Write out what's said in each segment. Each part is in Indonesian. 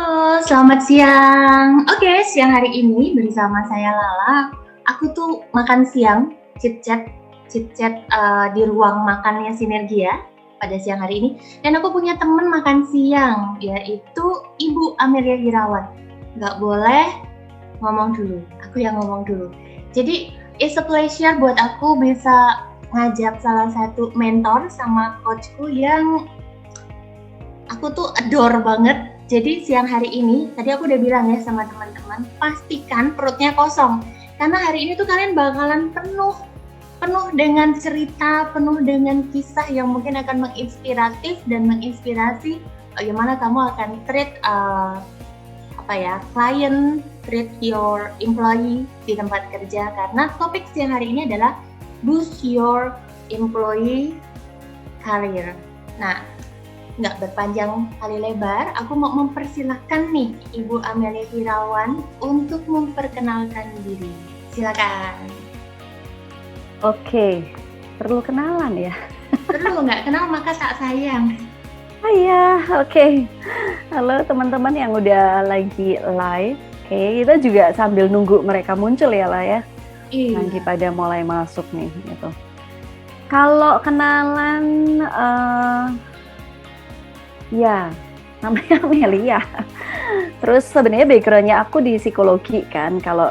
Halo, selamat siang. Oke, siang hari ini bersama saya Lala. Aku tuh makan siang, chit-chat di ruang makannya Sinergia pada siang hari ini. Dan aku punya temen makan siang, yaitu Ibu Amelia Irawan. Nggak boleh ngomong dulu, aku yang ngomong dulu. Jadi, it's a pleasure buat aku bisa ngajak salah satu mentor sama coachku yang aku tuh adore banget. Jadi siang hari ini, tadi aku udah bilang ya sama teman-teman, pastikan perutnya kosong. Karena hari ini tuh kalian bakalan penuh dengan cerita, penuh dengan kisah yang mungkin akan menginspiratif dan menginspirasi bagaimana kamu akan treat klien, treat your employee di tempat kerja. Karena topik siang hari ini adalah boost your employee career. Nah, nggak berpanjang kali lebar, aku mau mempersilahkan nih Ibu Amelia Irawan untuk memperkenalkan diri. Silakan. Oke, perlu kenalan ya? Perlu nggak kenal maka tak sayang. Oh iya, oke. Halo teman-teman yang udah lagi live. Oke, kita juga sambil nunggu mereka muncul ya lah ya. Iya. Lagi pada mulai masuk nih gitu. Kalau kenalan, ya namanya Amelia. Terus sebenarnya backgroundnya aku di psikologi kan. Kalau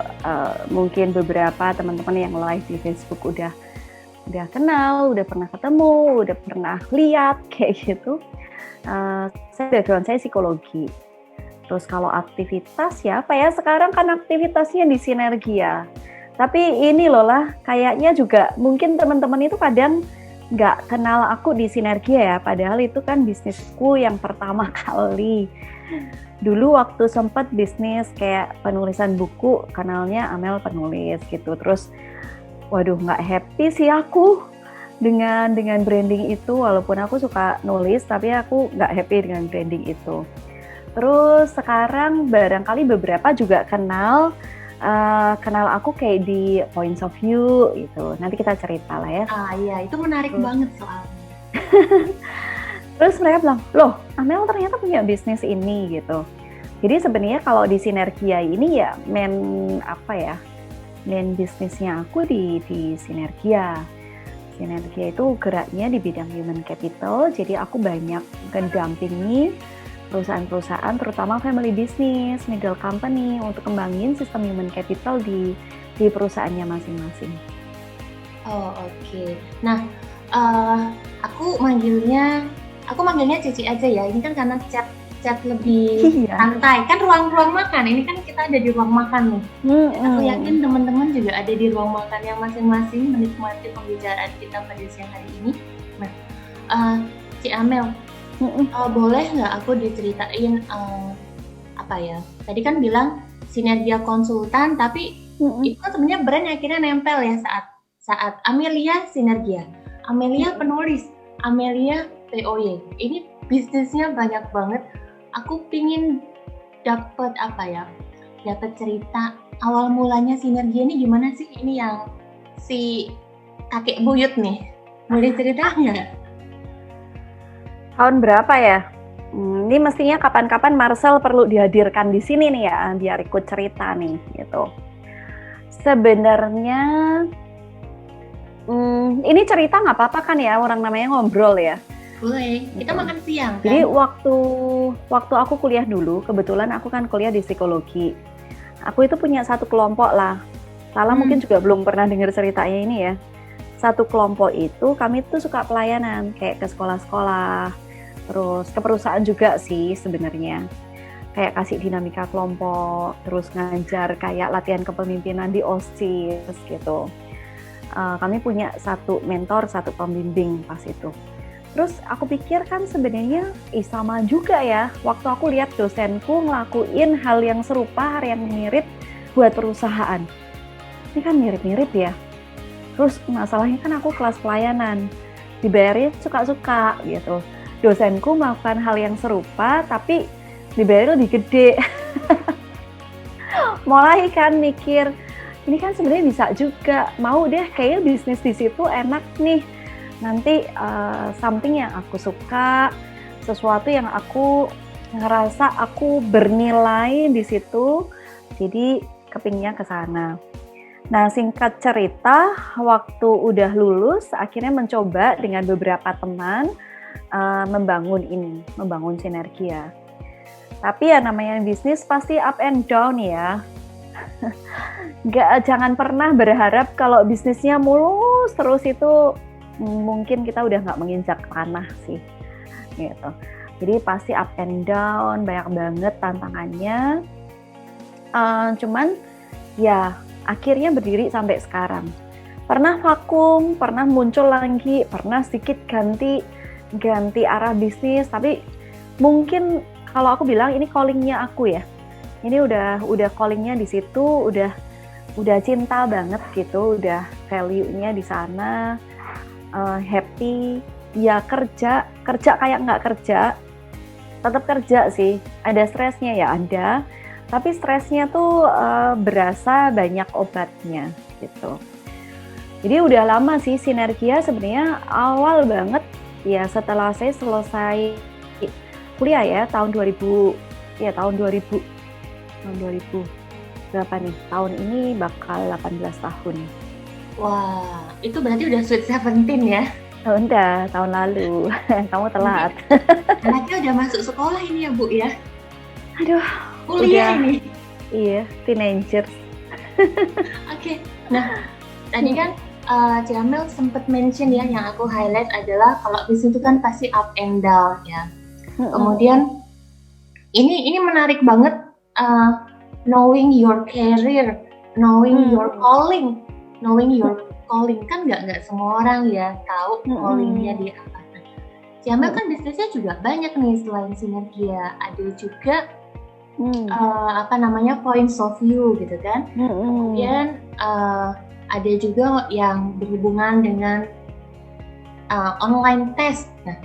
mungkin beberapa teman-teman yang live di Facebook udah kenal, udah pernah ketemu, udah pernah lihat kayak gitu. Background saya psikologi. Terus kalau aktivitas ya apa ya, sekarang kan aktivitasnya di Sinergia. Tapi ini loh lah, kayaknya juga mungkin teman-teman itu kadang nggak kenal aku di Sinergia ya, padahal itu kan bisnisku yang pertama kali. Dulu waktu sempat bisnis kayak penulisan buku, kanalnya Amel Penulis gitu. Terus waduh, nggak happy sih aku dengan branding itu, walaupun aku suka nulis tapi aku nggak happy dengan branding itu. Terus sekarang barangkali beberapa juga kenal aku kayak di Points of View gitu. Nanti kita cerita lah ya. Iya, itu menarik banget soalnya. Terus mereka bilang, loh Amel ternyata punya bisnis ini gitu. Jadi sebenarnya kalau di Sinergia ini ya main bisnisnya aku di Sinergia. Sinergia itu geraknya di bidang human capital, jadi aku banyak mendampingi perusahaan-perusahaan, terutama family business, middle company, untuk kembangin sistem human capital di perusahaannya masing-masing. Oh, oke. Nah, aku manggilnya Cici aja ya. Ini kan karena chat lebih santai. Kan ruang makan. Ini kan kita ada di ruang makan nih. Aku yakin teman-teman juga ada di ruang makan yang masing-masing menikmati pembicaraan kita pada siang hari ini. Nah, Ci Amel, boleh nggak aku diceritain tadi kan bilang Sinergia Konsultan, tapi itu kan sebenarnya brand yang akhirnya nempel ya saat Amelia Sinergia, Amelia Penulis, Amelia POY. Ini bisnisnya banyak banget. Aku pingin dapat cerita awal mulanya Sinergia ini gimana sih? Ini yang si kakek buyut nih, boleh cerita nggak? Tahun berapa ya? Ini mestinya kapan-kapan Marcel perlu dihadirkan di sini nih ya, biar ikut cerita nih gitu. Sebenarnya ini cerita nggak apa-apa kan ya, orang namanya ngobrol ya? Boleh, kita gitu. Makan siang kan? Jadi waktu aku kuliah dulu, kebetulan aku kan kuliah di psikologi. Aku itu punya satu kelompok lah. Lala mungkin juga belum pernah dengar ceritanya ini ya. Satu kelompok itu kami tuh suka pelayanan, kayak ke sekolah-sekolah, terus ke perusahaan juga sih sebenarnya. Kayak kasih dinamika kelompok, terus ngajar kayak latihan kepemimpinan di OSIS gitu. Kami punya satu mentor, satu pembimbing pas itu. Terus aku pikir kan sebenarnya sama juga ya, waktu aku lihat dosenku ngelakuin hal yang serupa, hal yang mirip buat perusahaan. Ini kan mirip-mirip ya. Terus masalahnya kan aku kelas pelayanan, dibayarnya suka-suka gitu. Dosenku melakukan hal yang serupa, tapi dibayar lebih gede. Mulai kan mikir, ini kan sebenarnya bisa juga. Mau deh kayaknya bisnis di situ enak nih. Nanti something yang aku suka, sesuatu yang aku ngerasa aku bernilai di situ, jadi kepinginnya ke sana. Nah, singkat cerita, waktu udah lulus, akhirnya mencoba dengan beberapa teman membangun Sinergia. Tapi ya namanya bisnis pasti up and down ya. Jangan pernah berharap kalau bisnisnya mulus terus itu mungkin kita udah nggak menginjak tanah sih, gitu. Jadi pasti up and down, banyak banget tantangannya. Cuman ya akhirnya berdiri sampai sekarang. Pernah vakum, pernah muncul lagi, pernah sedikit ganti arah bisnis, tapi mungkin kalau aku bilang ini callingnya aku ya. Ini udah callingnya di situ, udah cinta banget gitu, udah value-nya di sana, happy. Ya kerja kayak nggak kerja, tetap kerja sih. Ada stresnya ya ada, tapi stresnya tuh berasa banyak obatnya gitu. Jadi udah lama sih Sinergia sebenarnya awal banget ya setelah saya selesai kuliah ya tahun 2000 berapa nih? Tahun ini bakal 18 tahun. Wah, itu berarti udah sweet 17 ya? Oh, udah, tahun lalu. Kamu telat. Anaknya udah masuk sekolah ini ya, Bu ya? Aduh, kuliah udah, ini. Iya, teenager. Oke. Nah, tadi kan Jamel sempat mention ya, yang aku highlight adalah kalau bisnis itu kan pasti up and down ya. Kemudian ini menarik banget, knowing your career, knowing your calling kan nggak semua orang ya tahu callingnya di apa. Jamel kan bisnisnya juga banyak nih selain Sinergia, ada juga points of view gitu kan. Kemudian ada juga yang berhubungan dengan online test. Nah,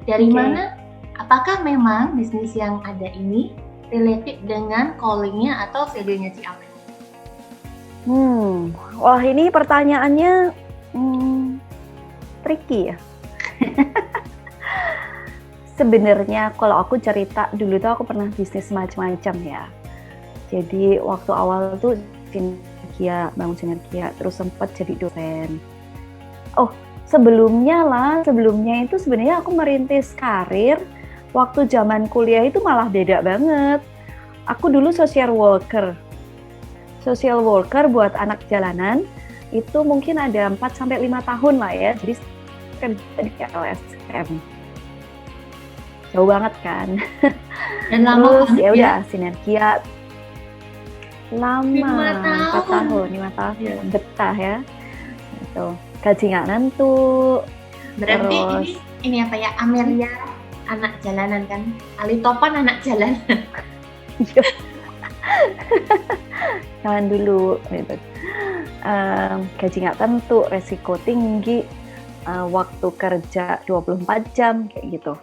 dari mana? Apakah memang bisnis yang ada ini related dengan callingnya atau value-nya Jamel? Wah ini pertanyaannya tricky ya. Sebenarnya kalau aku cerita dulu tuh aku pernah bisnis macam-macam ya. Jadi waktu awal tuh bangun Sinergia, terus sempat jadi dosen. Sebelumnya itu sebenarnya aku merintis karir waktu zaman kuliah itu malah beda banget. Aku dulu social worker buat anak jalanan, itu mungkin ada 4-5 tahun lah ya, jadi kerja di LSM. Jauh banget kan. Dan lama terus ya ya? Udah Sinergia lama, 5 tahun, betah ya. Gitu. Gaji nggak nentu. Berarti terus, ini apa ya, Amelia anak jalanan kan? Ali Topan anak jalanan. Jangan dulu gitu. Gaji nggak tentu, resiko tinggi, waktu kerja 24 jam kayak gitu.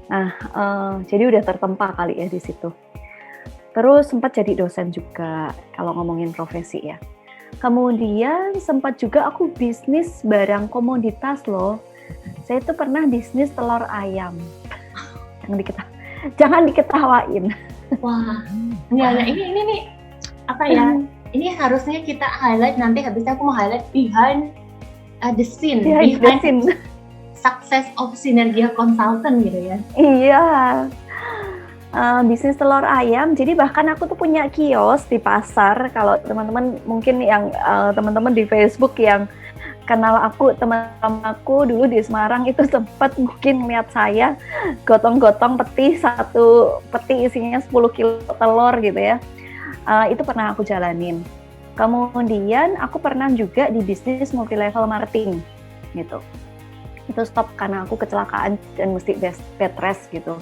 Nah, jadi udah tertempa kali ya di situ. Terus sempat jadi dosen juga kalau ngomongin profesi ya. Kemudian sempat juga aku bisnis barang komoditas loh. Saya itu pernah bisnis telur ayam. Jangan diketawain. Wah, enggak, ini nih apa ya? Ini harusnya kita highlight, nanti habisnya aku mau highlight behind the scene, behind success of Sinergia Consultant gitu ya. Iya. Bisnis telur ayam, jadi bahkan aku tuh punya kios di pasar. Kalau teman-teman mungkin yang teman-teman di Facebook yang kenal aku, teman-teman aku dulu di Semarang itu sempat mungkin lihat saya gotong-gotong satu peti isinya 10 kilo telur gitu ya. Itu pernah aku jalanin. Kemudian aku pernah juga di bisnis multi level marketing gitu. Itu stop karena aku kecelakaan dan mesti bed rest gitu.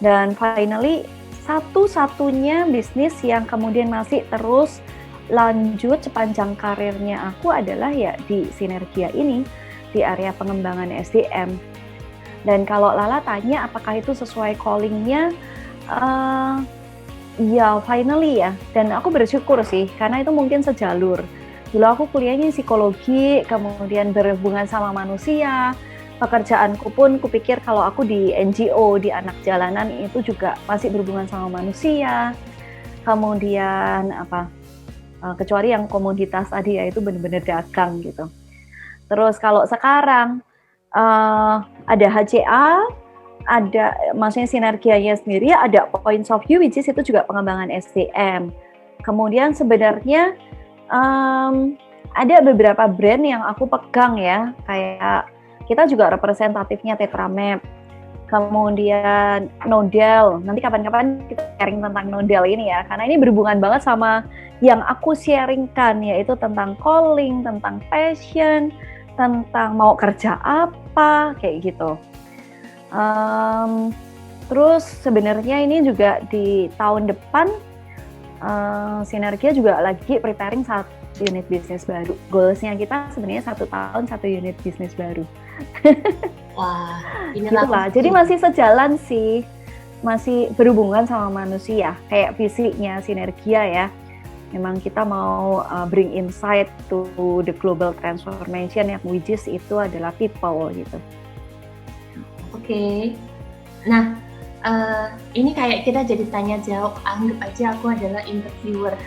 Dan finally satu-satunya bisnis yang kemudian masih terus lanjut sepanjang karirnya aku adalah ya di Sinergia ini, di area pengembangan SDM. Dan kalau Lala tanya apakah itu sesuai callingnya, ya finally ya. Dan aku bersyukur sih karena itu mungkin sejalur. Dulu aku kuliahnya psikologi, kemudian berhubungan sama manusia, pekerjaanku pun kupikir kalau aku di NGO, di anak jalanan itu juga masih berhubungan sama manusia. Kemudian kecuali yang komoditas tadi ya itu benar-benar dagang gitu. Terus kalau sekarang ada HCA, ada maksudnya sinergianya sendiri, ada points of view which is itu juga pengembangan SDM. Kemudian sebenarnya ada beberapa brand yang aku pegang ya, kayak kita juga representatifnya Tetramap, kemudian Nodel. Nanti kapan-kapan kita sharing tentang Nodel ini ya, karena ini berhubungan banget sama yang aku sharingkan, yaitu tentang calling, tentang passion, tentang mau kerja apa, kayak gitu. Terus sebenarnya ini juga di tahun depan Sinergia juga lagi preparing satu unit bisnis baru. Goalsnya kita sebenarnya 1 tahun 1 unit bisnis baru. Wah, gitu lah. Jadi masih sejalan sih, masih berhubungan sama manusia. Kayak visinya Sinergia ya. Memang kita mau bring insight to the global transformation yang which is itu adalah people gitu. Oke. Nah, ini kayak kita jadi tanya jawab. Anggap aja aku adalah interviewer.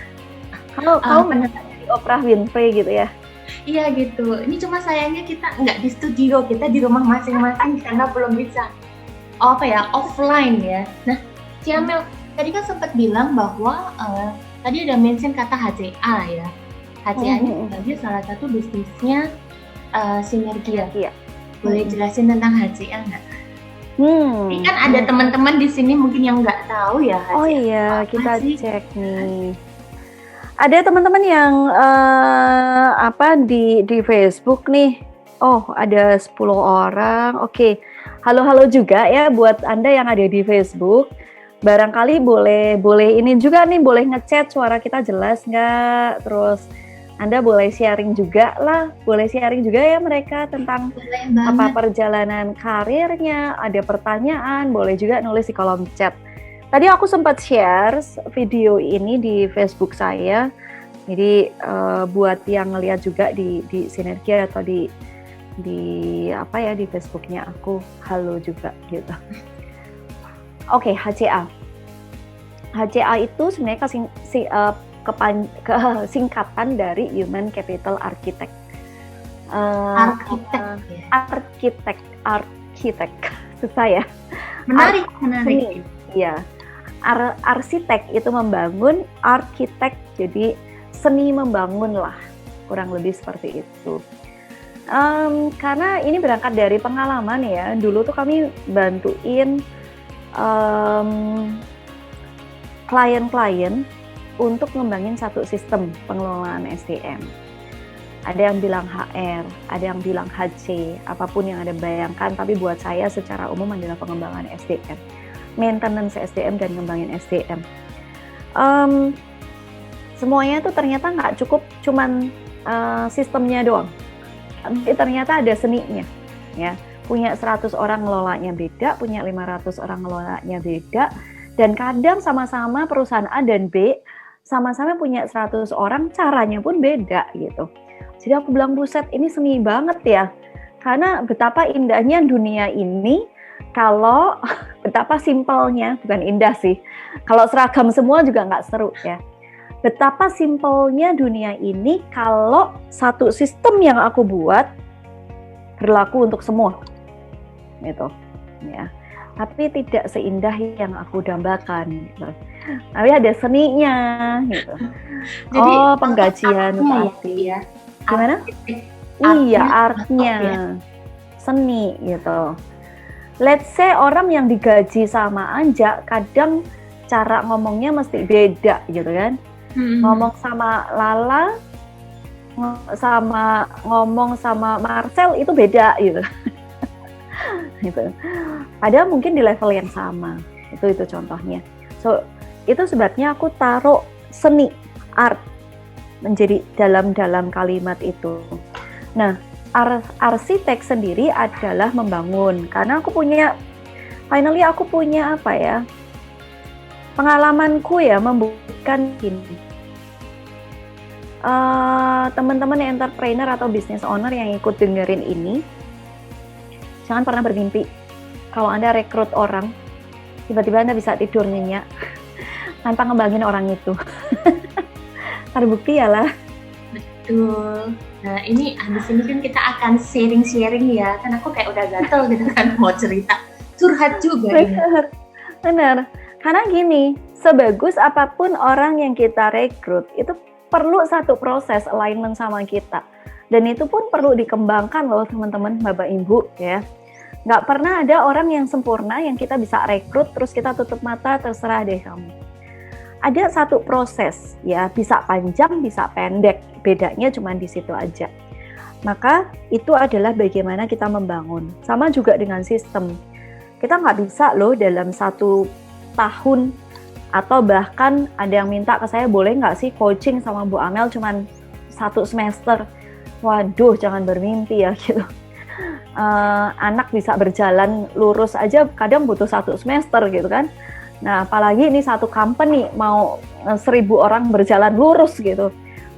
Kamu pernah di Oprah Winfrey gitu ya? Iya gitu. Ini cuma sayangnya kita nggak di studio, kita di rumah masing-masing karena belum bisa offline ya. Nah, Ciamel tadi kan sempat bilang bahwa tadi ada mention kata HCA ya. HCA ini sebagai salah satu bisnisnya Sinergia. Boleh jelasin tentang HCA nggak? Ini kan ada teman-teman di sini mungkin yang nggak tahu ya HCA. Oh iya, kita cek nih. Ada teman-teman yang di Facebook nih. Oh, ada 10 orang. Oke. Halo juga ya buat Anda yang ada di Facebook. Barangkali boleh ini juga nih, boleh ngechat suara kita jelas nggak? Terus Anda boleh sharing juga lah, ya mereka tentang apa perjalanan karirnya, ada pertanyaan, boleh juga nulis di kolom chat. Tadi aku sempat share video ini di Facebook saya, jadi buat yang ngeliat juga di Sinergia atau di Facebooknya aku, halo juga gitu. Oke, HCA. HCA itu sebenarnya singkatan dari Human Capital Architect. Arsitek. Susah ya. Menarik. Iya. Arsitek itu membangun, arsitek jadi seni membangun lah, kurang lebih seperti itu. Karena ini berangkat dari pengalaman ya. Dulu tuh kami bantuin klien-klien untuk ngembangin satu sistem pengelolaan SDM. Ada yang bilang HR, ada yang bilang HC, apapun yang Anda bayangkan, tapi buat saya secara umum adalah pengembangan SDM. Maintenance SDM dan ngembangin SDM. Semuanya itu ternyata nggak cukup cuman sistemnya doang. Tapi ternyata ada seninya. Ya. Punya 100 orang ngelolanya beda, punya 500 orang ngelolanya beda, dan kadang sama-sama perusahaan A dan B sama-sama punya 100 orang, caranya pun beda gitu. Jadi aku bilang, buset, ini seni banget ya. Karena betapa indahnya dunia ini kalau betapa simpelnya, bukan indah sih. Kalau seragam semua juga nggak seru ya. Betapa simpelnya dunia ini kalau satu sistem yang aku buat berlaku untuk semua. Gitu. Ya. Tapi tidak seindah yang aku dambakan gitu. Tapi ada seninya gitu. Jadi, penggajian berarti ya. Gimana? Iya, artnya. Seni gitu. Let's say orang yang digaji sama Anja kadang cara ngomongnya mesti beda gitu kan. Ngomong sama Lala sama ngomong sama Marcel itu beda gitu. Gitu. Padahal mungkin di level yang sama. Itu contohnya. So, itu sebabnya aku taruh seni, art menjadi dalam kalimat itu. Nah, arsitek sendiri adalah membangun. Karena aku punya pengalamanku ya membuktikan gini. Teman-teman entrepreneur atau business owner yang ikut dengerin ini, Jangan pernah bermimpi kalau Anda rekrut orang, tiba-tiba Anda bisa tidur nyenyak tanpa ngembangin orang itu. Terbukti ya lah. Betul. Nah, ini habis ini kan kita akan sharing-sharing ya. Kan aku kayak udah gatel gitu kan mau cerita. Curhat juga ini. Benar. Karena gini, sebagus apapun orang yang kita rekrut, itu perlu satu proses alignment sama kita. Dan itu pun perlu dikembangkan loh teman-teman, Bapak Ibu ya. Nggak pernah ada orang yang sempurna yang kita bisa rekrut terus kita tutup mata, terserah deh kamu. Ada satu proses ya, bisa panjang, bisa pendek. Bedanya cuma di situ aja. Maka itu adalah bagaimana kita membangun. Sama juga dengan sistem. Kita nggak bisa loh dalam 1 tahun atau bahkan ada yang minta ke saya, boleh nggak sih coaching sama Bu Amel cuman 1 semester. Waduh, jangan bermimpi ya gitu. Anak bisa berjalan lurus aja kadang butuh 1 semester gitu kan. Nah, apalagi ini satu company mau 1000 orang berjalan lurus gitu.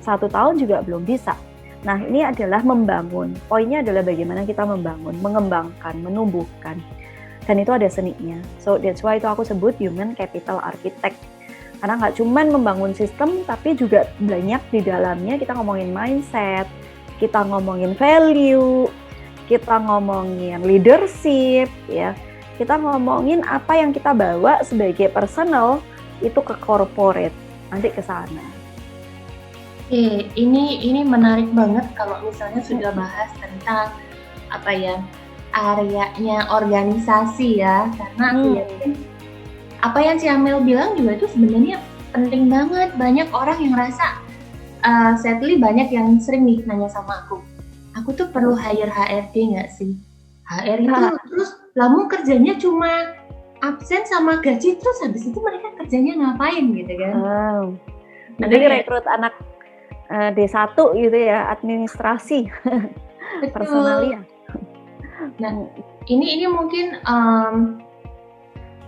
1 tahun juga belum bisa. Nah, ini adalah membangun. Poinnya adalah bagaimana kita membangun, mengembangkan, menumbuhkan. Dan itu ada seninya. So, that's why itu aku sebut human capital architect. Karena nggak cuma membangun sistem, tapi juga banyak di dalamnya kita ngomongin mindset, kita ngomongin value, kita ngomongin leadership, ya. Kita ngomongin apa yang kita bawa sebagai personal itu ke corporate, nanti ke sana. Ini menarik banget kalau misalnya sudah bahas tentang apa ya, areanya organisasi ya, karena aku yakin apa yang si Amel bilang juga itu sebenarnya penting banget. Banyak orang yang rasa sadly banyak yang sering nih nanya sama aku tuh perlu hire HRD nggak sih? HR itu terus lamu kerjanya cuma absen sama gaji, terus habis itu mereka kerjanya ngapain gitu kan? Jadi rekrut anak D1 gitu ya, administrasi, personalia. Nah, ini mungkin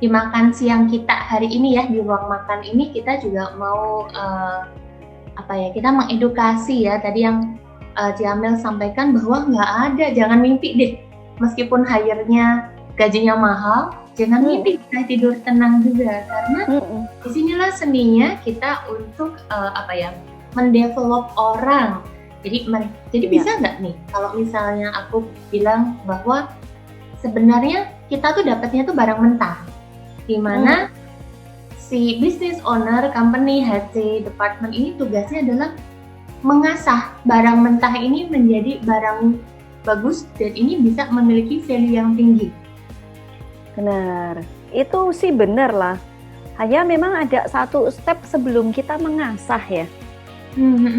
di makan siang kita hari ini ya, di ruang makan ini kita juga mau kita mengedukasi ya, tadi yang Ciamel sampaikan bahwa nggak ada, jangan mimpi deh, meskipun hire-nya gajinya mahal, jangan mimpi kita tidur tenang juga, karena disinilah seninya kita untuk mendevelop orang. Jadi bisa nggak nih kalau misalnya aku bilang bahwa sebenarnya kita tuh dapatnya tuh barang mentah, di mana si business owner, company head, si department ini tugasnya adalah mengasah barang mentah ini menjadi barang bagus dan ini bisa memiliki value yang tinggi. Benar, itu sih benar lah. Hanya memang ada satu step sebelum kita mengasah ya.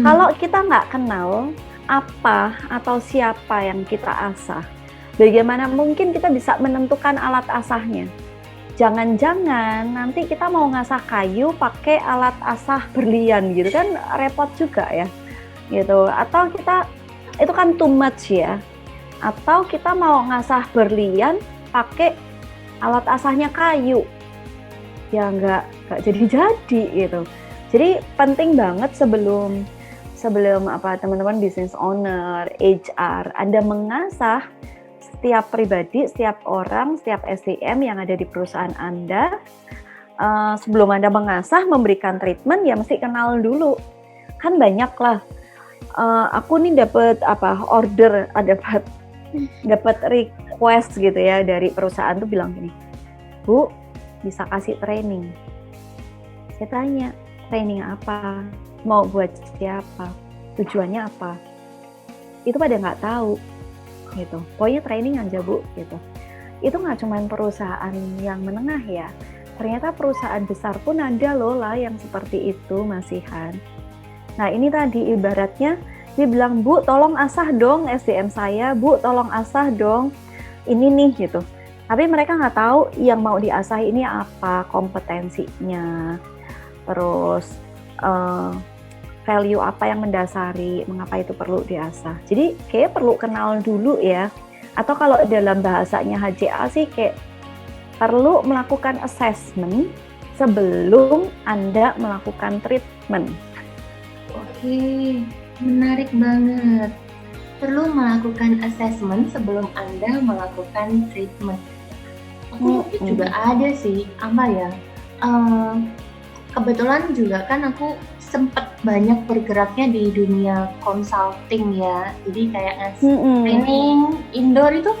Kalau kita nggak kenal apa atau siapa yang kita asah, bagaimana mungkin kita bisa menentukan alat asahnya? Jangan-jangan nanti kita mau ngasah kayu pakai alat asah berlian gitu kan, repot juga ya gitu. Atau kita itu kan too much ya. Atau kita mau ngasah berlian pakai alat asahnya kayu, ya nggak jadi gitu. Jadi penting banget sebelum teman-teman business owner, HR, Anda mengasah setiap pribadi, setiap orang, setiap SDM yang ada di perusahaan Anda. Sebelum Anda mengasah, memberikan treatment, ya mesti kenal dulu. Kan banyak lah. Aku nih dapat order, dapat request gitu ya dari perusahaan tuh bilang gini, Bu, bisa kasih training. Saya tanya, training apa? Mau buat siapa? Tujuannya apa? Itu pada nggak tahu gitu. Pokoknya training aja Bu gitu. Itu nggak cuma perusahaan yang menengah ya. Ternyata perusahaan besar pun ada loh lah yang seperti itu, masihan. Nah ini tadi ibaratnya dia bilang, Bu tolong asah dong SDM saya, Bu tolong asah dong ini nih gitu. Tapi mereka nggak tahu yang mau diasah ini apa, kompetensinya, terus value apa yang mendasari, mengapa itu perlu diasah. Jadi kayak perlu kenal dulu ya. Atau kalau dalam bahasanya HCA sih kayak perlu melakukan assessment sebelum Anda melakukan treatment. Oke, menarik banget. perlu melakukan assessment sebelum Anda melakukan treatment. Aku mungkin juga ada sih, apa ya, kebetulan juga kan aku sempet banyak bergeraknya di dunia consulting ya, jadi kayak ngasih training indoor itu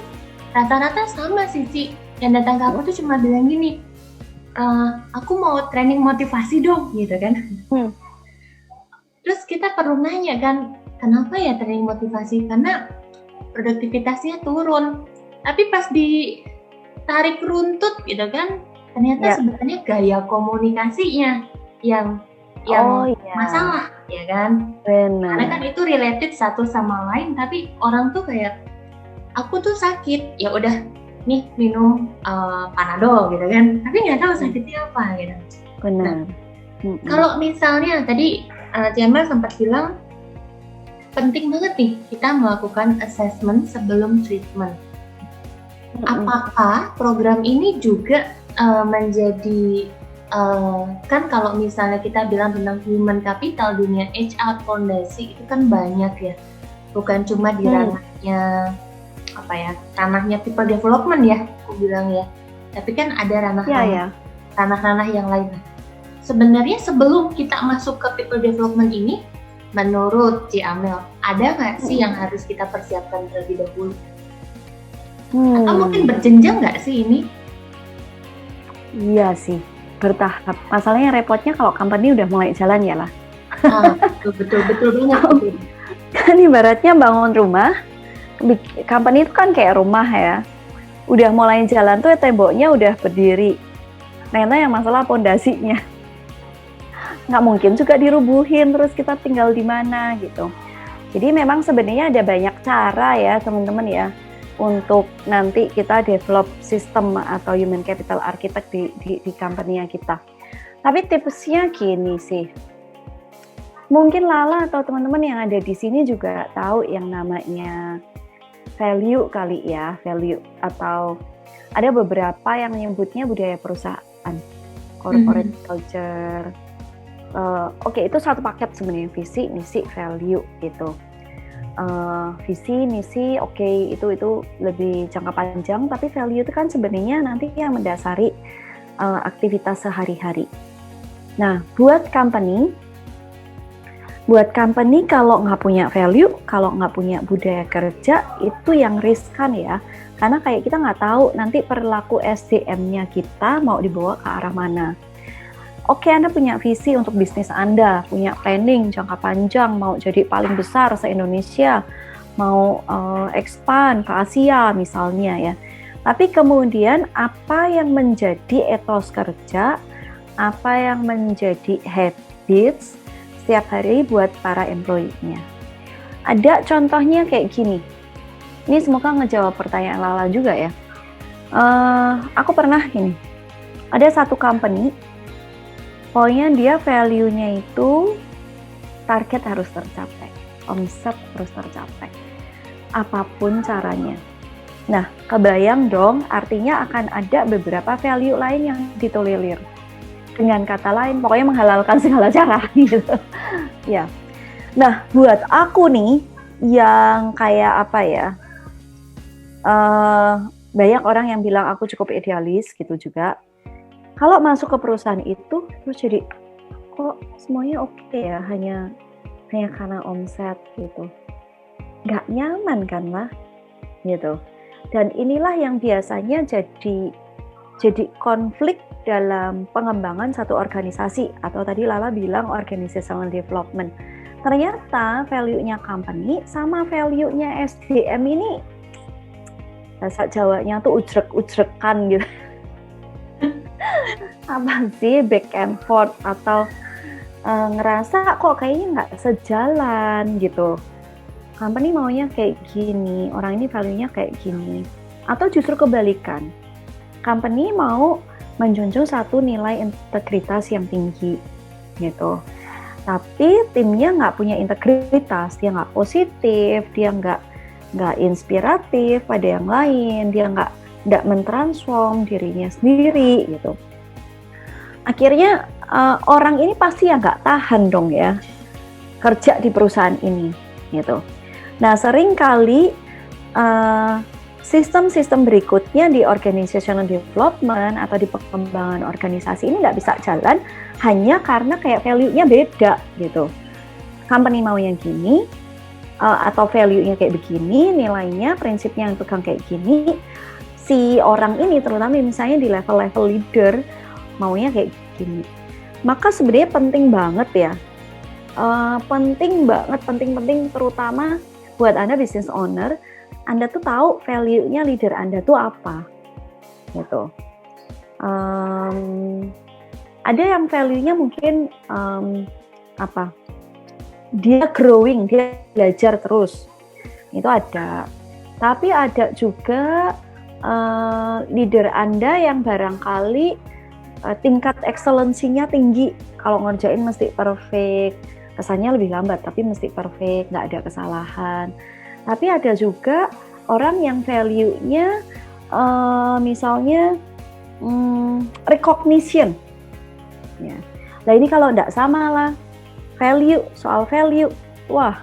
rata-rata sama sih Ci, yang datang ke aku tuh cuma bilang gini, aku mau training motivasi dong gitu kan. Terus kita perlu nanya kan, kenapa ya training motivasi? Karena produktivitasnya turun, tapi pas ditarik runtut gitu kan, ternyata sebenarnya gaya komunikasinya yang masalah, ya kan? Benar. Karena kan itu related satu sama lain, tapi orang tuh kayak, aku tuh sakit, ya udah nih minum Panadol gitu kan, tapi nggak tahu sakitnya apa gitu. Benar. Nah, kalau misalnya tadi Cemil sempat bilang penting banget nih kita melakukan assessment sebelum treatment. Apakah program ini juga menjadi kan kalau misalnya kita bilang tentang human capital, dunia HR fondasi itu kan banyak ya, bukan cuma di ranahnya ranahnya people development ya, aku bilang ya, tapi kan ada ranah-ranah yang lain. Sebenarnya sebelum kita masuk ke people development ini, menurut Ci Amel, ada nggak sih yang harus kita persiapkan terlebih dahulu? Atau mungkin berjenjang nggak sih ini? Iya sih, bertahap. Masalahnya repotnya kalau company udah mulai jalan ya lah. Betul banget. Kan ibaratnya bangun rumah, company itu kan kayak rumah ya. Udah mulai jalan tuh temboknya udah berdiri. Ternyata yang masalah pondasinya. Nggak mungkin juga dirubuhin terus kita tinggal di mana gitu. Jadi memang sebenarnya ada banyak cara ya teman-teman ya, untuk nanti kita develop sistem atau human capital architect di company kita. Tapi tipsnya gini sih, mungkin Lala atau teman-teman yang ada di sini juga tahu yang namanya value kali ya, value, atau ada beberapa yang menyebutnya budaya perusahaan, corporate culture. Oke, itu satu paket sebenarnya, visi, misi, value gitu. Visi, misi, oke, itu lebih jangka panjang, tapi value itu kan sebenarnya nanti yang mendasari aktivitas sehari-hari. Nah, buat company kalau nggak punya value, kalau nggak punya budaya kerja, itu yang riskan ya, karena kayak kita nggak tahu nanti perilaku SDM-nya kita mau dibawa ke arah mana. Oke, Anda punya visi untuk bisnis Anda, punya planning jangka panjang, mau jadi paling besar se-Indonesia, mau expand ke Asia misalnya ya. Tapi kemudian apa yang menjadi etos kerja, apa yang menjadi habits setiap hari buat para employee-nya. Ada contohnya kayak gini. Ini semoga ngejawab pertanyaan Lala juga ya. Aku pernah ini, ada satu company, pokoknya dia value-nya itu target harus tercapai, omset harus tercapai, apapun caranya. Nah, kebayang dong, artinya akan ada beberapa value lain yang ditolerir. Dengan kata lain, pokoknya menghalalkan segala cara gitu. Ya. Nah, buat aku nih, yang kayak apa ya, banyak orang yang bilang aku cukup idealis gitu juga. Kalau masuk ke perusahaan itu, terus jadi kok semuanya oke ya, hanya karena omset gitu. Nggak nyaman kan lah, gitu. Dan inilah yang biasanya jadi konflik dalam pengembangan satu organisasi, atau tadi Lala bilang organizational development. Ternyata value-nya company sama value-nya SDM ini bahasa Jawanya tuh ujrek-ujrekan gitu. Apa sih, back and forth, atau ngerasa kok kayaknya nggak sejalan gitu. Company maunya kayak gini, orang ini value-nya kayak gini. Atau justru kebalikan, company mau menjunjung satu nilai integritas yang tinggi gitu. Tapi timnya nggak punya integritas, dia nggak positif, dia nggak inspiratif pada yang lain, dia nggak mentransform dirinya sendiri gitu. Akhirnya orang ini pasti ya nggak tahan dong ya kerja di perusahaan ini gitu. Nah, seringkali sistem-sistem berikutnya di organizational development atau di pengembangan organisasi ini nggak bisa jalan hanya karena kayak value-nya beda gitu. Company mau yang gini, atau value-nya kayak begini, nilainya, prinsipnya yang pegang kayak gini, si orang ini terutama misalnya di level-level leader maunya kayak gini. Maka sebenarnya penting banget ya, penting terutama buat Anda business owner, Anda tuh tahu value-nya leader Anda tuh apa, gitu. Ada yang value-nya mungkin dia growing, dia belajar terus, itu ada. Tapi ada juga leader Anda yang barangkali tingkat excellency-nya tinggi, kalau ngerjain mesti perfect, kesannya lebih lambat tapi mesti perfect, nggak ada kesalahan. Tapi ada juga orang yang value-nya misalnya recognition, ya. Nah ini kalau nggak sama lah, soal value, wah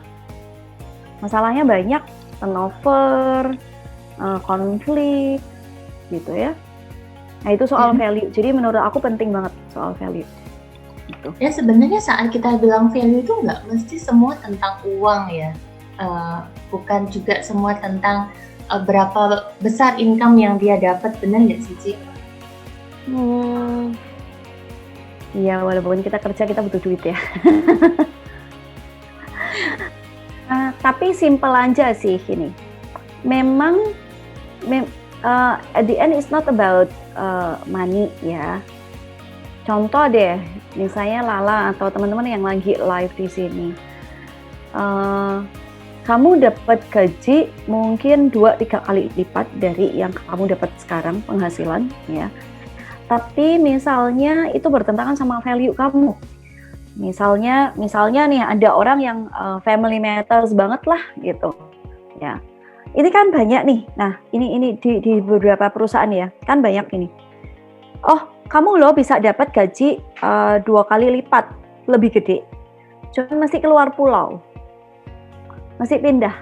masalahnya banyak, turnover, konflik, gitu ya. Nah itu soal value, jadi menurut aku penting banget soal value. Gitu. Ya sebenarnya saat kita bilang value itu nggak mesti semua tentang uang ya, bukan juga semua tentang berapa besar income yang dia dapat, benar nggak sih Ci? Iya, walaupun kita kerja kita butuh duit ya. Tapi simple aja sih ini. Memang at the end it's not about money ya. Contoh deh, misalnya Lala atau teman-teman yang lagi live di sini. Kamu dapat gaji mungkin 2-3 kali lipat dari yang kamu dapat sekarang penghasilan ya. Tapi misalnya itu bertentangan sama value kamu. Misalnya nih ada orang yang family matters banget lah gitu. Ya. Ini kan banyak nih. Nah, ini di beberapa perusahaan ya, kan banyak ini. Oh, kamu loh bisa dapat gaji 2 kali lipat, lebih gede. Cuma mesti keluar pulau. Mesti pindah.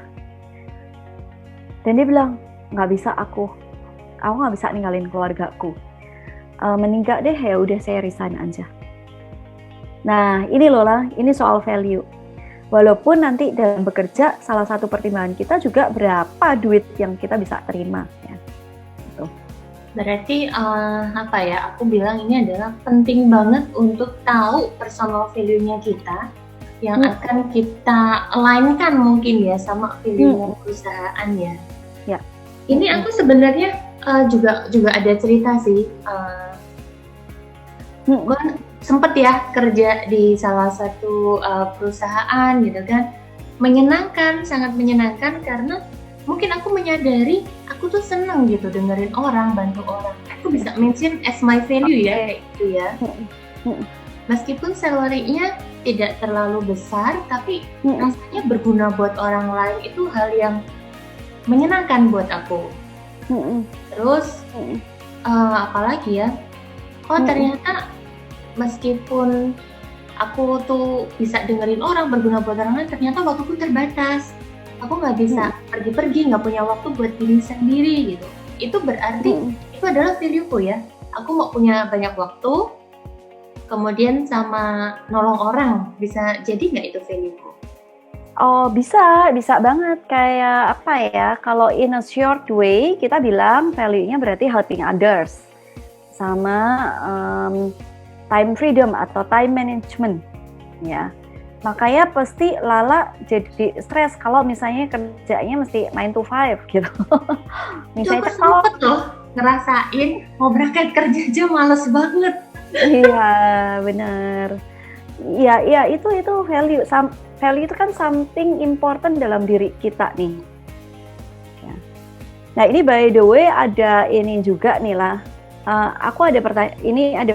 Dan dia bilang, nggak bisa aku nggak bisa ninggalin keluargaku. Meninggal deh, ya udah saya resign aja. Nah ini loh lah, ini soal value. Walaupun nanti dalam bekerja salah satu pertimbangan kita juga berapa duit yang kita bisa terima ya. Gitu. Berarti aku bilang ini adalah penting banget untuk tahu personal value-nya kita yang akan kita align-kan mungkin ya sama value-nya perusahaan ya. Ya. Ini aku sebenarnya juga ada cerita sih. Gue sempet ya kerja di salah satu perusahaan gitu kan, sangat menyenangkan karena mungkin aku menyadari aku tuh seneng gitu dengerin orang, bantu orang. Aku bisa mention as my value ya kayak gitu ya. Meskipun salary-nya tidak terlalu besar, tapi rasanya berguna buat orang lain itu hal yang menyenangkan buat aku. Terus apalagi ya? Oh ternyata meskipun aku tuh bisa dengerin orang, berguna buat orang lain, ternyata waktuku terbatas. Aku nggak bisa pergi-pergi, nggak punya waktu buat diri sendiri gitu. Itu berarti itu adalah value-ku ya. Aku mau punya banyak waktu, kemudian sama nolong orang, bisa jadi nggak itu value-ku? Oh bisa banget. Kayak apa ya, kalau in a short way kita bilang value-nya berarti helping others sama time freedom atau time management ya. Makanya pasti Lala jadi stres kalau misalnya kerjanya mesti 9 to 5 gitu. Misalnya kalau tuh ngerasain mau berangkat kerja aja males banget. Iya, benar. Iya itu value. Value itu kan something important dalam diri kita nih. Ya. Nah, ini by the way ada ini juga nih lah. Aku ada pertanyaan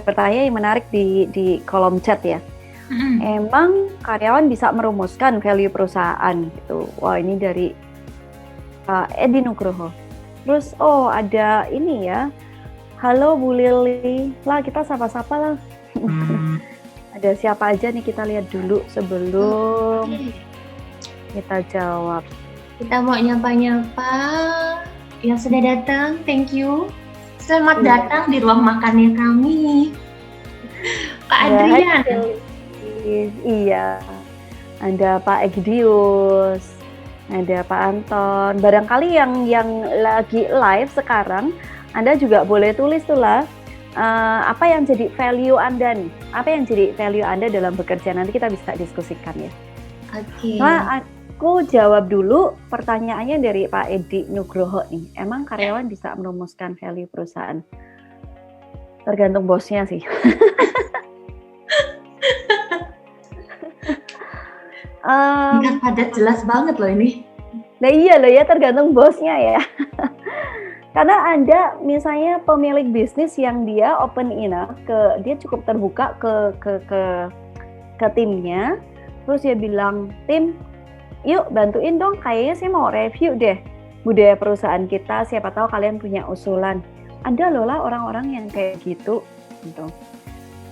yang menarik di kolom chat ya. Emang karyawan bisa merumuskan value perusahaan gitu. Wah, ini dari Edi Nugroho. Terus ada ini ya. Halo Bu Lili. Lah kita sapa-sapa lah. Ada siapa aja nih, kita lihat dulu sebelum kita jawab. Kita mau nyapa-nyapa yang sudah datang, thank you. Selamat Iya. datang di ruang makannya kami. Pak Ya, Adrian. iya. Ada Pak Egdius, ada Pak Anton. Barangkali yang lagi live sekarang, Anda juga boleh tulis tuh lah. Apa yang jadi value Anda nih? Apa yang jadi value Anda dalam bekerja? Nanti kita bisa diskusikan ya. Oke. Nah, aku jawab dulu pertanyaannya dari Pak Edi Nugroho nih. Emang karyawan bisa merumuskan value perusahaan? Tergantung bosnya sih. Singkat padat jelas banget loh ini. Nah iya loh ya, tergantung bosnya ya. Karena ada misalnya pemilik bisnis yang dia open enough, dia cukup terbuka ke timnya, terus dia bilang, tim, yuk bantuin dong, kayaknya saya mau review deh budaya perusahaan kita, siapa tahu kalian punya usulan. Ada loh lah orang-orang yang kayak gitu.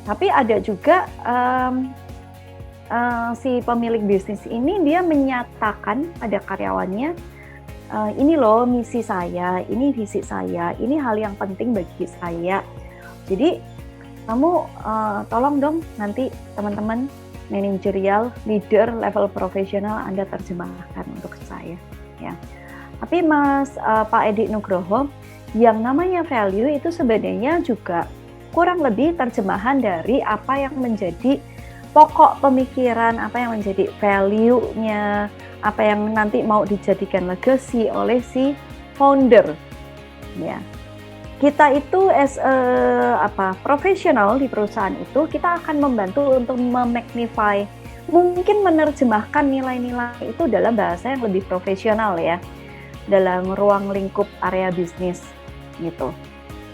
Tapi ada juga si pemilik bisnis ini dia menyatakan pada karyawannya, ini loh misi saya, ini visi saya, ini hal yang penting bagi saya. Jadi kamu tolong dong nanti teman-teman manajerial, leader, level profesional Anda terjemahkan untuk saya. Ya. Tapi Pak Edi Nugroho, yang namanya value itu sebenarnya juga kurang lebih terjemahan dari apa yang menjadi pokok pemikiran, apa yang menjadi value-nya, apa yang nanti mau dijadikan legacy oleh si founder. Ya. Kita itu as profesional di perusahaan itu, kita akan membantu untuk memagnify, mungkin menerjemahkan nilai-nilai itu dalam bahasa yang lebih profesional ya, dalam ruang lingkup area bisnis gitu.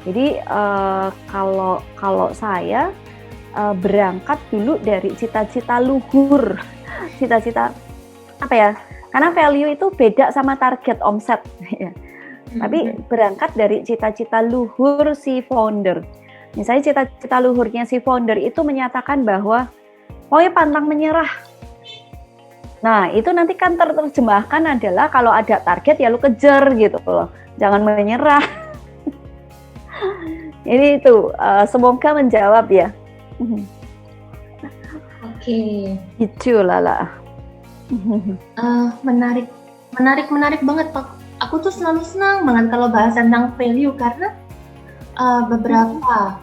Jadi kalau saya berangkat dulu dari cita-cita luhur, cita-cita apa ya? Karena value itu beda sama target omset. Tapi berangkat dari cita-cita luhur si founder. Misalnya cita-cita luhurnya si founder itu menyatakan bahwa pokoknya pantang menyerah. Nah, itu nanti kan terjemahkan adalah kalau ada target ya lu kejar gitu loh. Jangan menyerah. Ini itu semoga menjawab ya. Oke. Itu Lala. Menarik banget Pak. Aku tuh selalu senang banget kalau bahas tentang value karena beberapa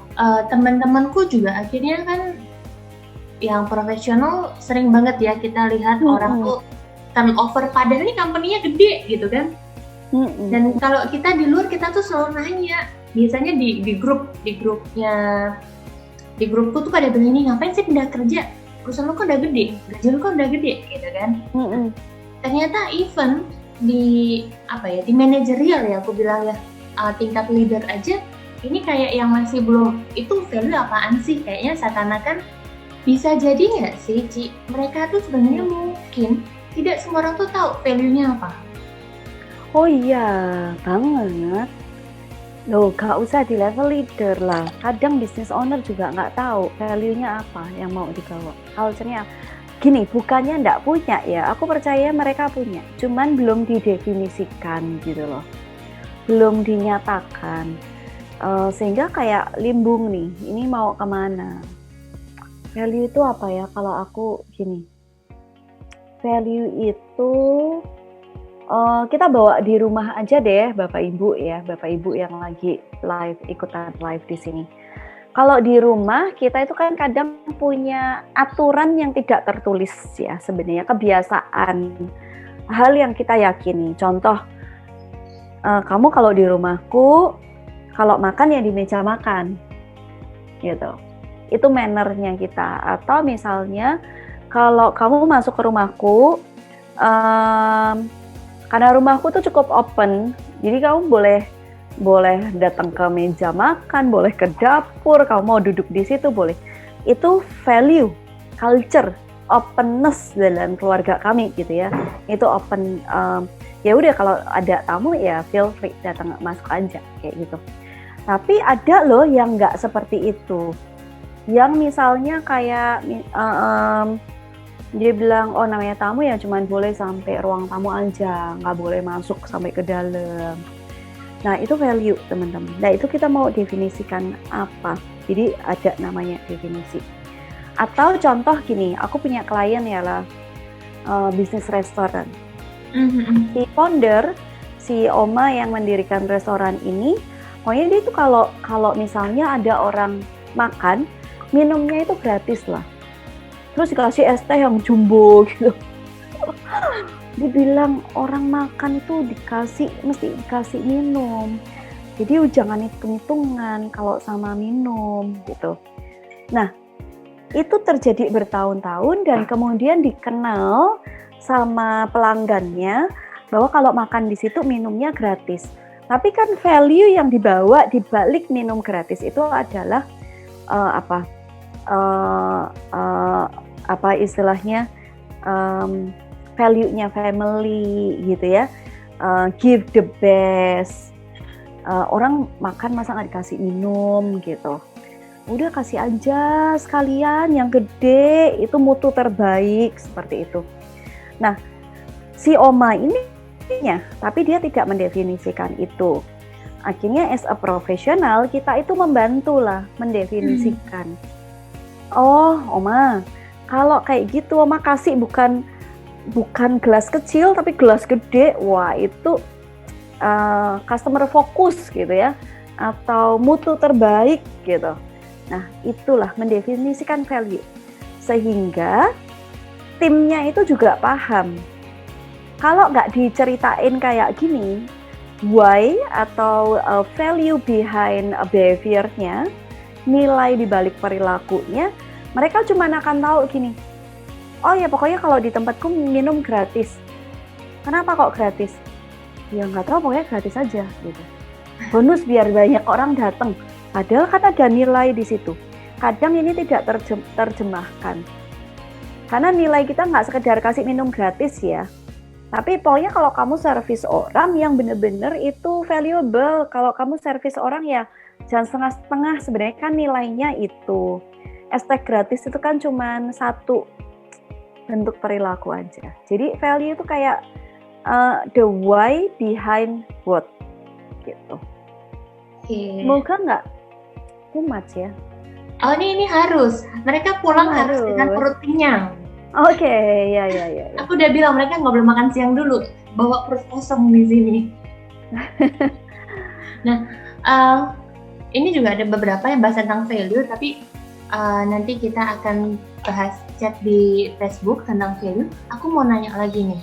teman-temanku juga akhirnya kan yang profesional sering banget ya kita lihat orang tuh turnover, padahal ini company-nya gede gitu kan. Dan kalau kita di luar kita tuh selalu nanya, biasanya di grupku tuh pada begini, ngapain sih pindah kerja? Perusahaan lu kok udah gede, gaji lu kok udah gede gitu kan. Ternyata even di manajerial ya, aku bilang ya, tingkat leader aja ini kayak yang masih belum, itu value apaan sih, kayaknya seakan-akan bisa jadi nggak sih Ci, mereka tuh sebenarnya mungkin tidak semua orang tuh tahu value-nya apa. Oh iya banget loh, gak usah di level leader lah, kadang business owner juga nggak tahu value-nya apa yang mau dibawa, culture-nya. Gini, bukannya nggak punya ya, aku percaya mereka punya, cuman belum didefinisikan gitu loh, belum dinyatakan, sehingga kayak limbung nih, ini mau kemana. Value itu apa ya, kalau aku gini, value itu kita bawa di rumah aja deh Bapak Ibu ya, Bapak Ibu yang lagi ikutan live di sini. Kalau di rumah kita itu kan kadang punya aturan yang tidak tertulis ya, sebenarnya kebiasaan, hal yang kita yakini. Contoh, kamu kalau di rumahku, kalau makan ya di meja makan, gitu. Itu mannernya kita. Atau misalnya kalau kamu masuk ke rumahku, karena rumahku tuh cukup open, jadi kamu boleh datang ke meja makan, boleh ke dapur, kamu mau duduk di situ boleh. Itu value, culture, openness dalam keluarga kami gitu ya. Itu open, ya udah kalau ada tamu ya feel free datang masuk aja kayak gitu. Tapi ada loh yang nggak seperti itu, yang misalnya kayak Dia bilang, oh namanya tamu ya cuman boleh sampai ruang tamu aja, nggak boleh masuk sampai ke dalam. Nah itu value teman-teman. Nah itu kita mau definisikan apa? Jadi ada namanya definisi. Atau contoh gini, aku punya klien ya lah, bisnis restoran. Si founder, si Oma yang mendirikan restoran ini, pokoknya dia itu kalau misalnya ada orang makan, minumnya itu gratis lah. Terus dikasih es teh yang jumbo gitu. Dibilang orang makan itu mesti dikasih minum. Jadi jangan hitung-hitungan kalau sama minum gitu. Nah, itu terjadi bertahun-tahun dan kemudian dikenal sama pelanggannya bahwa kalau makan di situ minumnya gratis. Tapi kan value yang dibawa di balik minum gratis itu adalah apa istilahnya value-nya family gitu ya, give the best. Orang makan masa nggak dikasih minum gitu, udah kasih aja sekalian yang gede, itu mutu terbaik seperti itu. Nah si Oma ini tapi dia tidak mendefinisikan itu. Akhirnya as a profesional kita itu membantulah mendefinisikan. Oh Oma, kalau kayak gitu Oma kasih bukan gelas kecil tapi gelas gede, wah itu customer fokus gitu ya, atau mutu terbaik gitu. Nah itulah mendefinisikan value sehingga timnya itu juga paham. Kalau nggak diceritain kayak gini, why atau value behind behavior-nya, nilai di balik perilakunya, mereka cuma akan tahu gini, oh ya pokoknya kalau di tempatku minum gratis. Kenapa kok gratis? Ya nggak tahu, pokoknya gratis aja gitu. Bonus biar banyak orang datang. Padahal kan ada nilai di situ. Kadang ini tidak terjemahkan. Karena nilai kita nggak sekedar kasih minum gratis ya. Tapi pokoknya kalau kamu servis orang yang benar-benar itu valuable. Kalau kamu servis orang ya jangan setengah-setengah, sebenarnya kan nilainya itu. Es teh gratis itu kan cuma satu bentuk perilaku aja. Jadi value itu kayak the why behind what gitu. Semoga nggak too much ya. Oh ini harus. Mereka pulang harus dengan perut kenyang. Oke, ya. Aku udah bilang mereka nggak boleh makan siang dulu, bawa perut kosong di sini. Nah, ini juga ada beberapa yang bahas tentang value, tapi nanti kita akan bahas chat di Facebook tentang value. Aku mau nanya lagi nih.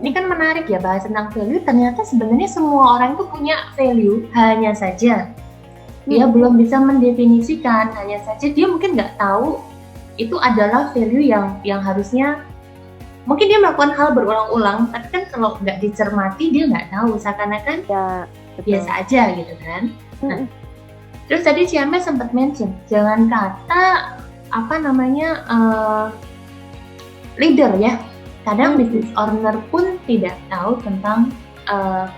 Ini kan menarik ya bahas tentang value. Ternyata sebenarnya semua orang itu punya value, hanya saja dia belum bisa mendefinisikan. Hanya saja dia mungkin nggak tahu itu adalah value yang harusnya. Mungkin dia melakukan hal berulang-ulang, tapi kan kalau nggak dicermati dia nggak tahu, seakan-akan ya biasa aja gitu kan. Nah, terus tadi Ciame sempat mention, jangan kata leader ya. Kadang business owner pun tidak tahu tentang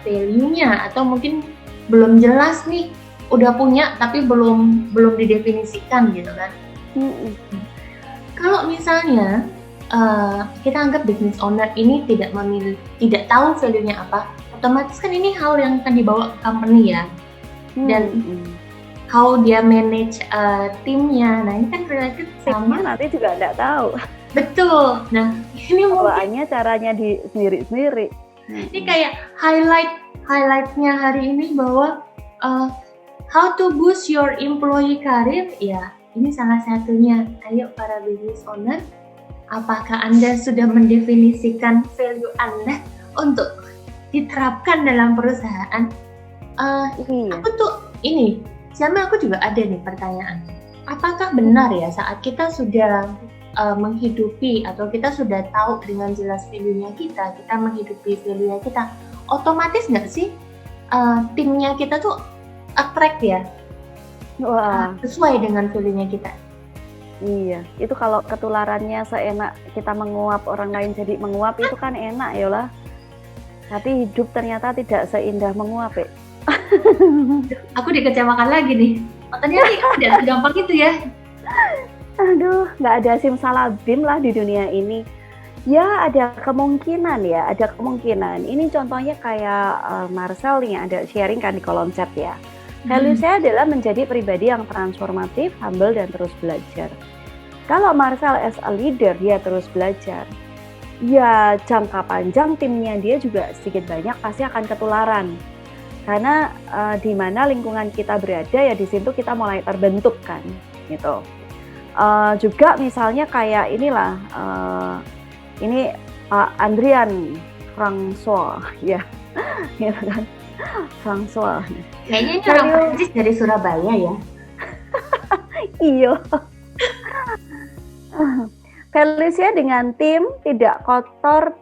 value-nya, atau mungkin belum jelas nih, udah punya tapi belum didefinisikan gitu kan. Kalau misalnya kita anggap business owner ini tidak tahu value-nya apa, otomatis kan ini hal yang akan dibawa ke company ya. Dan how dia manage timnya, nah ini kan related sama nanti juga nggak tahu. Betul. Nah ini bawaannya caranya di sendiri-sendiri. Ini kayak highlightnya hari ini bahwa how to boost your employee career, ya ini salah satunya. Ayo para business owner, apakah Anda sudah mendefinisikan value Anda untuk diterapkan dalam perusahaan? Aku tuh ini, sama aku juga ada nih pertanyaan. Apakah benar ya saat kita sudah menghidupi atau kita sudah tahu dengan jelas value-nya kita menghidupi value-nya kita, otomatis nggak sih timnya kita tuh attract ya? Sesuai dengan value-nya kita. Iya, itu kalau ketularannya seenak kita menguap orang lain jadi menguap itu kan enak ya lah. Tapi hidup ternyata tidak seindah menguap ya. Aku dikecewakan lagi nih. Ternyata tidak segampang itu ya. Aduh, nggak ada simsalabim lah di dunia ini. Ya, ada kemungkinan ya, ada kemungkinan. Ini contohnya kayak Marcel nih, ada sharing kan di kolom chat ya. Value saya adalah menjadi pribadi yang transformatif, humble, dan terus belajar. Kalau Marcel as a leader, dia terus belajar. Ya, jangka panjang timnya dia juga sedikit banyak pasti akan ketularan. Karena di mana lingkungan kita berada, ya di situ kita mulai terbentuk kan, gitu. Juga misalnya kayak inilah, ini Pak Andrian François, ya, gitu kan, François. Kayaknya ini orang Prancis dari Surabaya ya. Iya. Felicia dengan tim tidak kotor,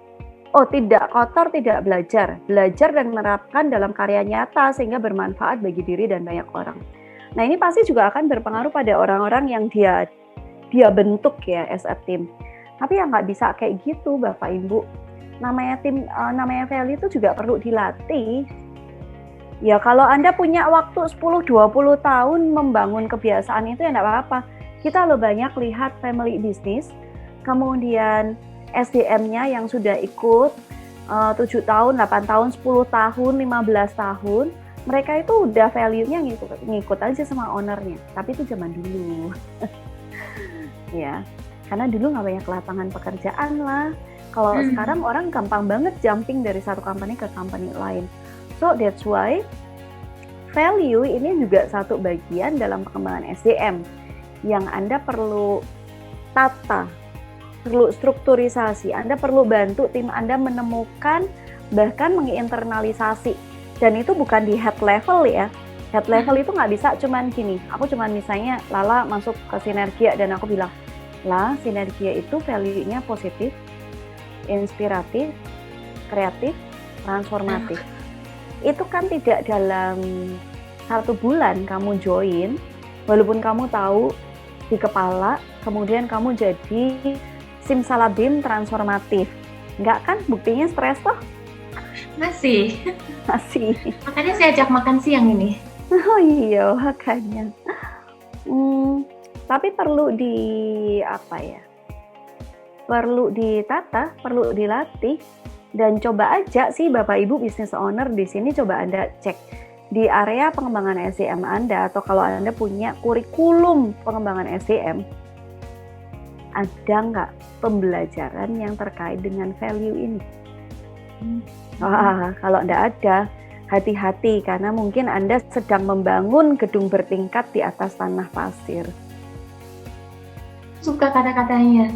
tidak belajar dan menerapkan dalam karya nyata sehingga bermanfaat bagi diri dan banyak orang. Nah ini pasti juga akan berpengaruh pada orang-orang yang dia bentuk ya as a team. Tapi yang nggak bisa kayak gitu Bapak Ibu. Namanya tim, namanya value itu juga perlu dilatih. Ya kalau Anda punya waktu 10-20 tahun membangun kebiasaan itu ya nggak apa-apa. Kita loh banyak lihat family business, kemudian SDM-nya yang sudah ikut 7 tahun, 8 tahun, 10 tahun, 15 tahun, mereka itu udah value-nya ngikut aja sama ownernya. Tapi itu zaman dulu. Ya, karena dulu nggak banyak lapangan pekerjaan lah. Kalau sekarang orang gampang banget jumping dari satu company ke company lain. So that's why value ini juga satu bagian dalam pengembangan SDM yang Anda perlu tata, perlu strukturisasi. Anda perlu bantu tim Anda menemukan bahkan menginternalisasi. Dan itu bukan di head level ya. Head level itu nggak bisa cuman gini. Aku cuman misalnya Lala masuk ke Sinergia dan aku bilang, lah Sinergia itu value-nya positif, inspiratif, kreatif, transformatif. Itu kan tidak dalam 1 bulan kamu join, walaupun kamu tahu di kepala, kemudian kamu jadi simsalabim transformatif. Enggak kan? Buktinya stres toh? Masih. Makanya saya ajak makan siang ini. Oh iya, makanya. Tapi perlu perlu ditata, perlu dilatih. Dan coba aja sih Bapak Ibu business owner di sini coba Anda cek di area pengembangan SDM Anda atau kalau Anda punya kurikulum pengembangan SDM, ada nggak pembelajaran yang terkait dengan value ini? Kalau nggak ada, hati-hati karena mungkin Anda sedang membangun gedung bertingkat di atas tanah pasir. Suka kata-katanya,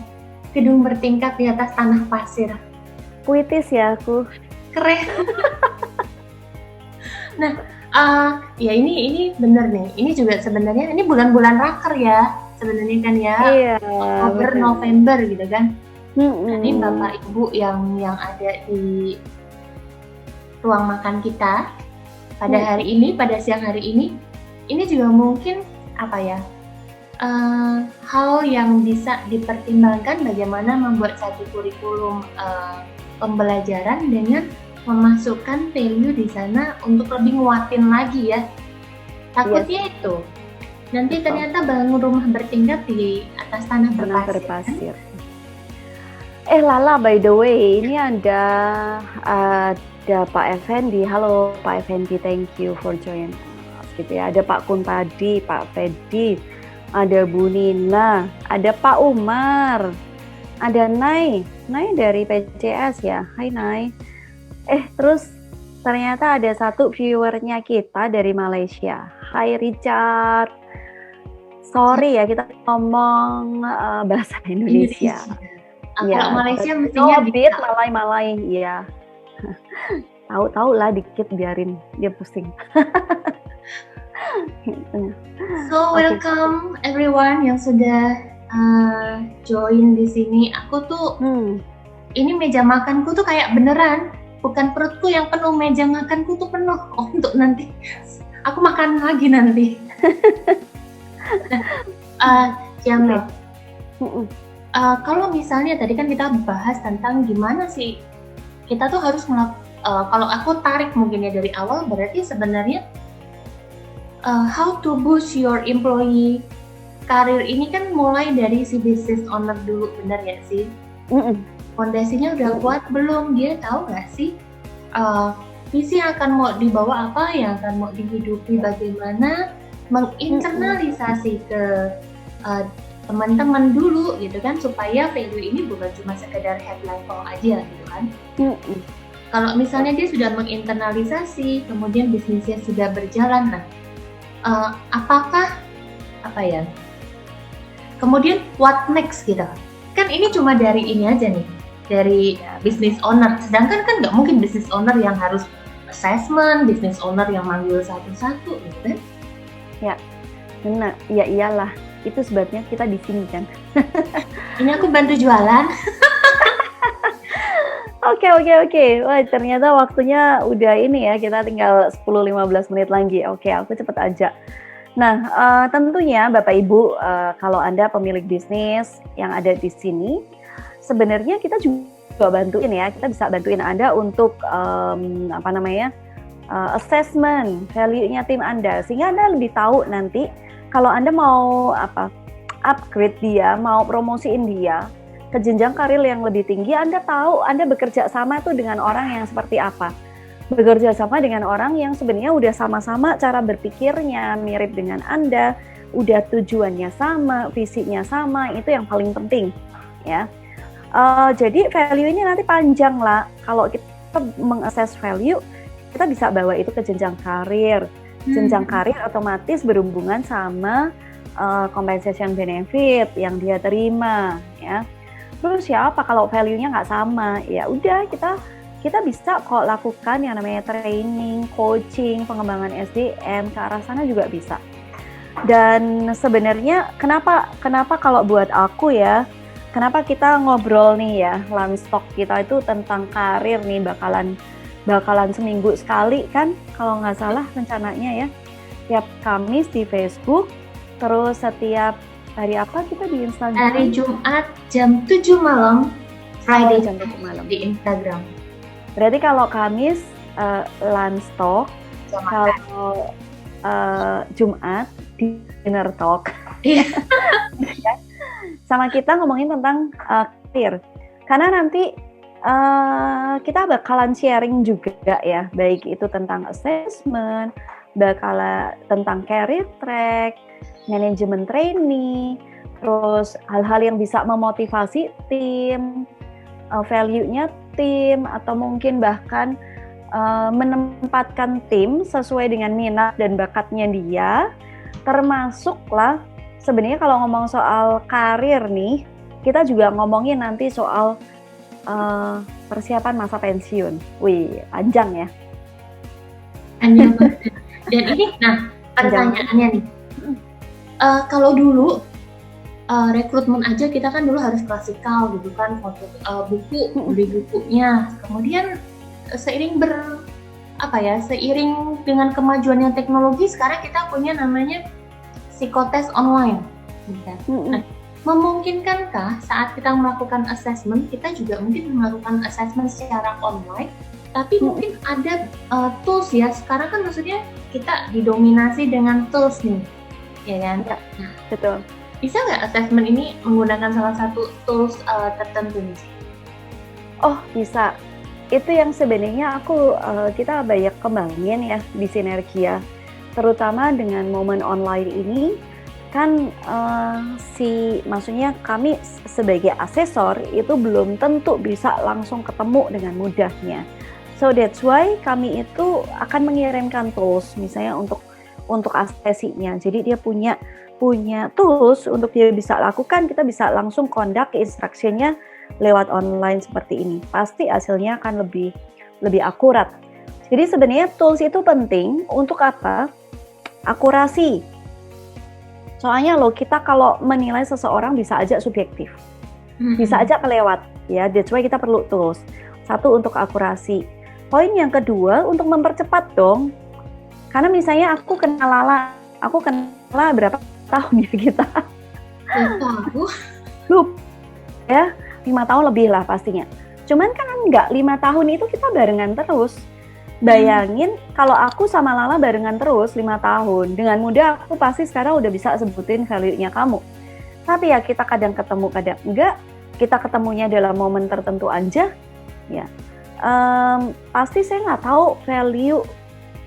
gedung bertingkat di atas tanah pasir. Puitis ya aku. Keren. Nah, ya ini bener nih. Ini juga sebenarnya ini bulan-bulan raker ya, sebenarnya kan ya. Iya. Oktober, November gitu kan. Ini Bapak Ibu yang ada di ruang makan kita pada hari ini, pada siang hari ini juga mungkin hal yang bisa dipertimbangkan bagaimana membuat satu kurikulum pembelajaran dengan memasukkan value di sana untuk lebih nguatin lagi ya. Takutnya itu nanti ternyata bangun rumah bertingkat di atas tanah berpasir. Lala, by the way, ini ada Pak Effendi. Halo Pak Effendi, thank you for joining us gitu ya. Ada Pak Kuntadi, Pak Fedi, ada Bu Nina, ada Pak Umar, ada Nay dari PCS ya. Hai Nay. Terus ternyata ada satu viewernya kita dari Malaysia. Hai Richard. Sorry ya kita ngomong bahasa Indonesia. Kalau Malaysia mestinya bit Malay ya. Tahu lah dikit biarin dia pusing. So welcome everyone yang sudah join di sini. Aku tuh ini meja makanku tuh kayak beneran, bukan perutku yang penuh, meja makanku tuh penuh. Untuk nanti aku makan lagi nanti. Jamil. Kalau misalnya tadi kan kita bahas tentang gimana sih kita tuh harus kalau aku tarik mungkin ya dari awal, berarti sebenarnya how to boost your employee karir ini kan mulai dari si business owner dulu, benar ya sih? Fondasinya udah kuat belum? Dia tahu nggak sih visi yang akan mau dibawa apa, yang akan mau dihidupi bagaimana, menginternalisasi ke teman-teman dulu gitu kan, supaya value ini bukan cuma sekedar head level aja gitu kan. Kalau misalnya dia sudah menginternalisasi, kemudian bisnisnya sudah berjalan, nah apakah apa ya? Kemudian what next gitu? Kan ini cuma dari ini aja nih, dari business owner. Sedangkan kan nggak mungkin business owner yang harus assessment, business owner yang manggil satu-satu gitu kan? Ya, benar. Ya iyalah. Itu sebabnya kita di sini kan. Ini aku bantu jualan. Oke. Wah, ternyata waktunya udah ini ya. Kita tinggal 10-15 menit lagi. Oke, aku cepet aja. Nah, tentunya Bapak Ibu, kalau Anda pemilik bisnis yang ada di sini, sebenarnya kita juga bantuin ya. Kita bisa bantuin Anda untuk assessment value-nya tim Anda, sehingga Anda lebih tahu nanti kalau Anda mau upgrade dia, mau promosiin dia ke jenjang karir yang lebih tinggi, Anda tahu Anda bekerja sama itu dengan orang yang seperti apa. Bekerja sama dengan orang yang sebenarnya udah sama-sama cara berpikirnya mirip dengan Anda, udah tujuannya sama, visinya sama, itu yang paling penting ya. Jadi value ini nanti panjang lah. Kalau kita mengakses value, kita bisa bawa itu ke jenjang karir. Jenjang karir otomatis berhubungan sama compensation benefit yang dia terima ya. Terus ya apa kalau value-nya nggak sama, ya udah kita bisa kok lakukan yang namanya training, coaching, pengembangan SDM, ke arah sana juga bisa. Dan sebenarnya kenapa kalau buat aku ya, kenapa kita ngobrol nih ya, Landstalk kita itu tentang karir nih, bakalan seminggu sekali kan kalau nggak salah rencananya ya, tiap Kamis di Facebook, terus setiap hari apa kita di Instagram? Hari Jumat jam 7 malam, Friday jam 7 malam di Instagram. Berarti kalau Kamis Landstalk, kalau Jumat Dinner Talk. Sama kita ngomongin tentang karir. Karena nanti kita bakalan sharing juga ya, baik itu tentang assessment, tentang career track, manajemen training, terus hal-hal yang bisa memotivasi tim, value-nya tim, atau mungkin bahkan menempatkan tim sesuai dengan minat dan bakatnya dia. Termasuklah sebenarnya kalau ngomong soal karir nih, kita juga ngomongin nanti soal persiapan masa pensiun. Wih, panjang ya. Panjang banget. Dan ini, pertanyaannya nih, kalau dulu rekrutmen aja kita kan dulu harus klasikal gitu kan, foto beli bukunya. Kemudian seiring dengan kemajuannya teknologi, sekarang kita punya namanya psikotes online. Gitu. Nah, memungkinkankah saat kita melakukan assessment, kita juga mungkin melakukan assessment secara online, tapi mungkin ada tools ya, sekarang kan maksudnya kita didominasi dengan tools nih, ya kan? Nah, betul. Bisa nggak assessment ini menggunakan salah satu tools tertentu nih? Oh, bisa. Itu yang sebenarnya kita banyak kembangin ya di Sinergia, terutama dengan momen online ini. Kan maksudnya kami sebagai asesor itu belum tentu bisa langsung ketemu dengan mudahnya. So that's why kami itu akan mengirimkan tools misalnya untuk asesinya. Jadi dia punya tools untuk dia bisa lakukan, kita bisa langsung conduct instruction-nya lewat online seperti ini. Pasti hasilnya akan lebih akurat. Jadi sebenarnya tools itu penting untuk apa? Akurasi. Soalnya kita kalau menilai seseorang bisa aja subjektif, bisa aja kelewat, ya. That's why kita perlu tools. Satu, untuk akurasi. Poin yang kedua, untuk mempercepat dong. Karena misalnya aku kenal Lala berapa tahun ya kita? 5 tahun. Ya, 5 tahun lebih lah pastinya. Cuman kan enggak, 5 tahun itu kita barengan terus. Bayangin kalau aku sama Lala barengan terus 5 tahun, dengan mudah aku pasti sekarang udah bisa sebutin value-nya kamu. Tapi ya kita kadang ketemu, kadang enggak. Kita ketemunya dalam momen tertentu aja, ya. Pasti saya nggak tahu value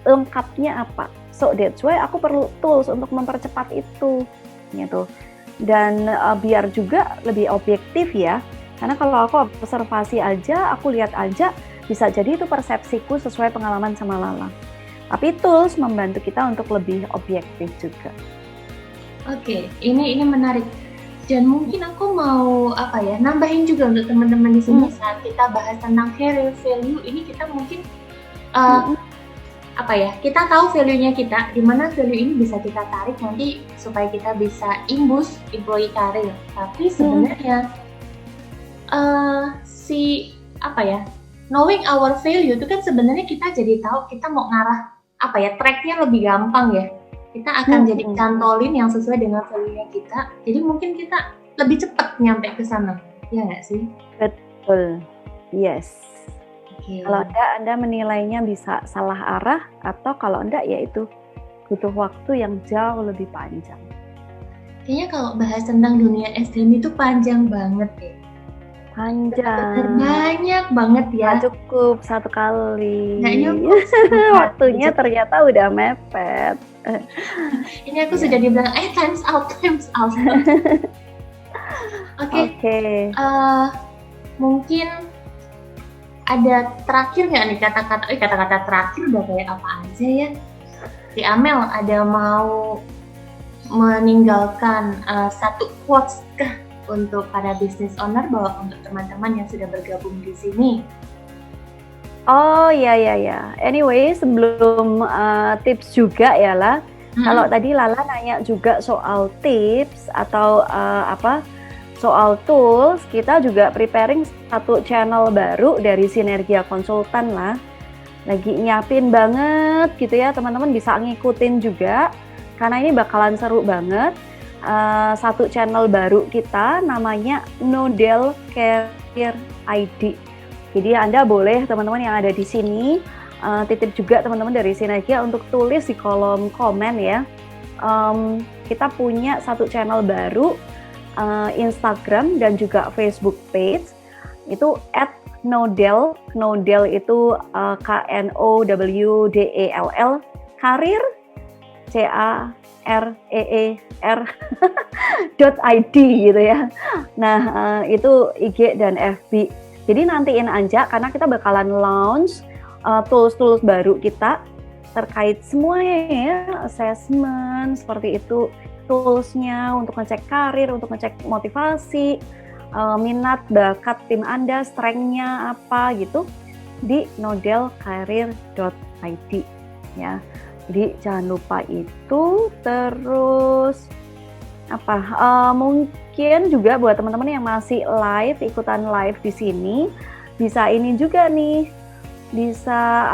lengkapnya apa. So that's why aku perlu tools untuk mempercepat itu, gitu. Dan biar juga lebih objektif ya. Karena kalau aku observasi aja, aku lihat aja, bisa jadi itu persepsiku sesuai pengalaman sama Lala. Tapi tools membantu kita untuk lebih objektif juga. Oke, ini menarik. Dan mungkin aku mau nambahin juga untuk teman-teman di sini saat kita bahas tentang value ini, kita mungkin kita tahu value-nya kita, di mana value ini bisa kita tarik nanti supaya kita bisa imbus employee karir. Tapi sebenarnya knowing our value itu kan sebenarnya kita jadi tahu kita mau ngarah tracknya lebih gampang ya. Kita akan jadi cantolin yang sesuai dengan value-nya kita. Jadi mungkin kita lebih cepat nyampe ke sana, ya nggak sih? Betul, yes. Okay. Kalau Anda menilainya bisa salah arah, atau kalau enggak ya itu butuh waktu yang jauh lebih panjang. Kayaknya kalau bahas tentang dunia SDM itu panjang banget ya. Panjang. Banyak banget ya. Nggak cukup satu kali. Nggak nyukup. Waktunya ternyata udah mepet. Ini aku sudah dibilang, times out. Oke. Mungkin ada terakhir nggak nih kata-kata terakhir udah kayak apa aja ya? Si Amel ada mau meninggalkan satu quotes kah untuk para business owner, bahwa untuk teman-teman yang sudah bergabung di sini? Oh ya. Anyway, sebelum tips juga ya lah. Kalau tadi Lala nanya juga soal tips atau soal tools, kita juga preparing satu channel baru dari Sinergia Konsultan lah. Lagi nyiapin banget gitu ya, teman-teman bisa ngikutin juga karena ini bakalan seru banget. Satu channel baru kita namanya Nodel Career ID. Jadi Anda boleh, teman-teman yang ada di sini, titip juga teman-teman dari Sinergia untuk tulis di kolom komen ya. Kita punya satu channel baru, Instagram dan juga Facebook page, itu @Nodel. Nodel itu KNOWDELL, karir, CAREER.id gitu ya. Nah, itu IG dan FB. Jadi nantiin aja karena kita bakalan launch tools-tools baru kita terkait semuanya ya, assessment seperti itu, toolsnya untuk ngecek karir, untuk ngecek motivasi, minat, bakat tim Anda, strength-nya apa gitu di nodelcareer.id ya. Jadi jangan lupa itu. Terus mungkin juga buat teman-teman yang masih ikutan live di sini, bisa ini juga nih, bisa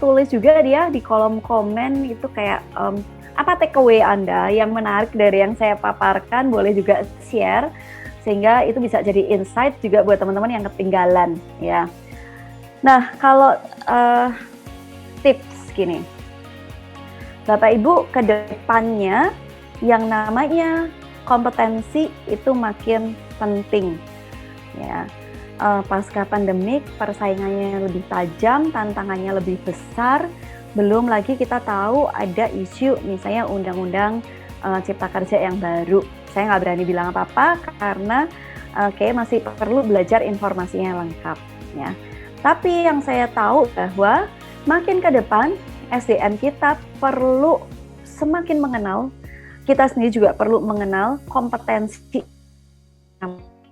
tulis juga dia di kolom komen itu kayak apa takeaway Anda yang menarik dari yang saya paparkan, boleh juga share sehingga itu bisa jadi insight juga buat teman-teman yang ketinggalan ya. Nah, kalau tips gini, Bapak Ibu, ke depannya yang namanya kompetensi itu makin penting ya. Pasca pandemik persaingannya lebih tajam, tantangannya lebih besar. Belum lagi kita tahu ada isu misalnya undang-undang cipta kerja yang baru. Saya nggak berani bilang apa-apa karena kayak masih perlu belajar informasinya lengkap ya. Tapi yang saya tahu bahwa makin ke depan SDM kita perlu semakin mengenal, kita sendiri juga perlu mengenal kompetensi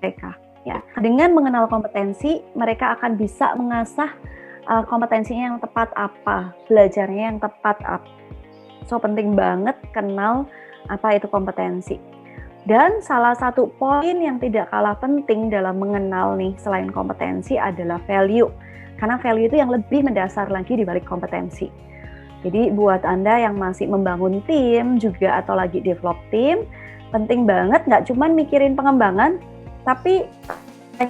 mereka ya. Dengan mengenal kompetensi, mereka akan bisa mengasah kompetensinya yang tepat apa, belajarnya yang tepat apa. So penting banget kenal apa itu kompetensi. Dan salah satu poin yang tidak kalah penting dalam mengenal nih selain kompetensi adalah value. Karena value itu yang lebih mendasar lagi di balik kompetensi. Jadi buat Anda yang masih membangun tim juga atau lagi develop tim, penting banget nggak cuma mikirin pengembangan, tapi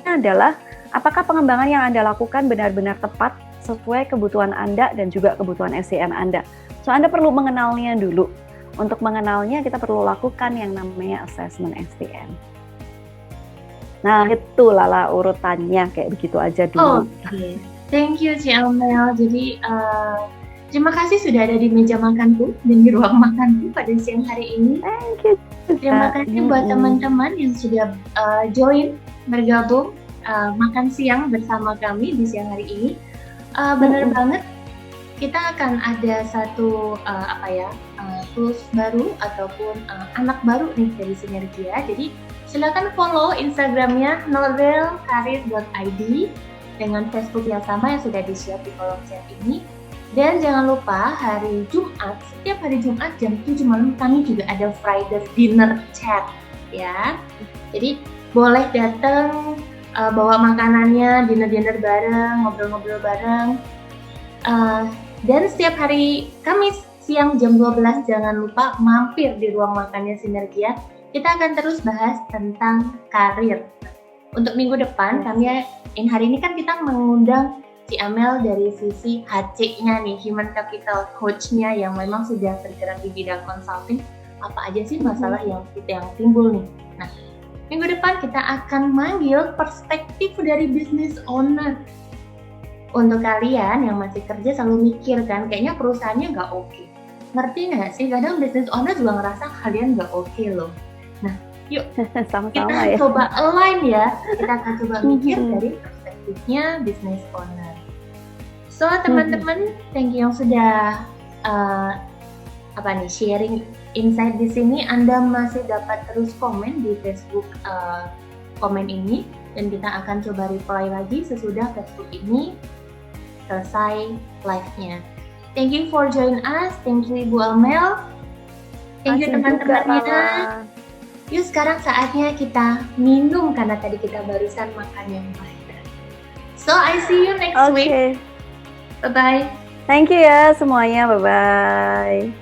adalah apakah pengembangan yang Anda lakukan benar-benar tepat sesuai kebutuhan Anda dan juga kebutuhan SDM Anda. So Anda perlu mengenalnya dulu. Untuk mengenalnya kita perlu lakukan yang namanya assessment SDM. Nah itu Lala urutannya kayak begitu aja dulu. Oke. Thank you Ci Amel. Jadi terima kasih sudah ada di meja makanku dan di ruang makanku pada siang hari ini. Thank you. Terima kasih buat teman-teman yang sudah join bergabung makan siang bersama kami di siang hari ini. Benar banget, kita akan ada satu tools baru ataupun anak baru nih dari Sinergia. Jadi silakan follow Instagramnya novelkarir.id dengan Facebook yang sama yang sudah di-share di kolom chat ini. Dan jangan lupa hari Jumat, setiap hari Jumat jam 7 malam kami juga ada Friday dinner chat ya. Jadi boleh datang bawa makanannya, dinner bareng, ngobrol-ngobrol bareng. Dan setiap hari Kamis siang jam 12 jangan lupa mampir di ruang makannya Sinergia. Kita akan terus bahas tentang karir. Untuk minggu depan kami hari ini kan kita mengundang Ci Amel dari sisi HC-nya nih, Human Capital Coach-nya yang memang sudah bergerak di bidang consulting. Apa aja sih masalah yang timbul nih? Nah, minggu depan kita akan manggil perspektif dari business owner. Untuk kalian yang masih kerja selalu mikir kan, kayaknya perusahaannya nggak oke. Ngerti nggak sih? Kadang business owner juga ngerasa kalian nggak oke loh. Nah, yuk sama-sama kita coba align ya. Kita akan coba mikir dari perspektifnya business owner. So teman-teman, thank you yang sudah sharing insight di sini. Anda masih dapat terus komen di Facebook komen ini dan kita akan coba reply lagi sesudah Facebook ini selesai live-nya. Thank you for join us. Thank you Ibu Amel. Thank you teman-temannya. Yuk sekarang saatnya kita minum karena tadi kita barusan makan yang banyak. So I see you next week. Bye-bye. Thank you ya semuanya. Bye-bye.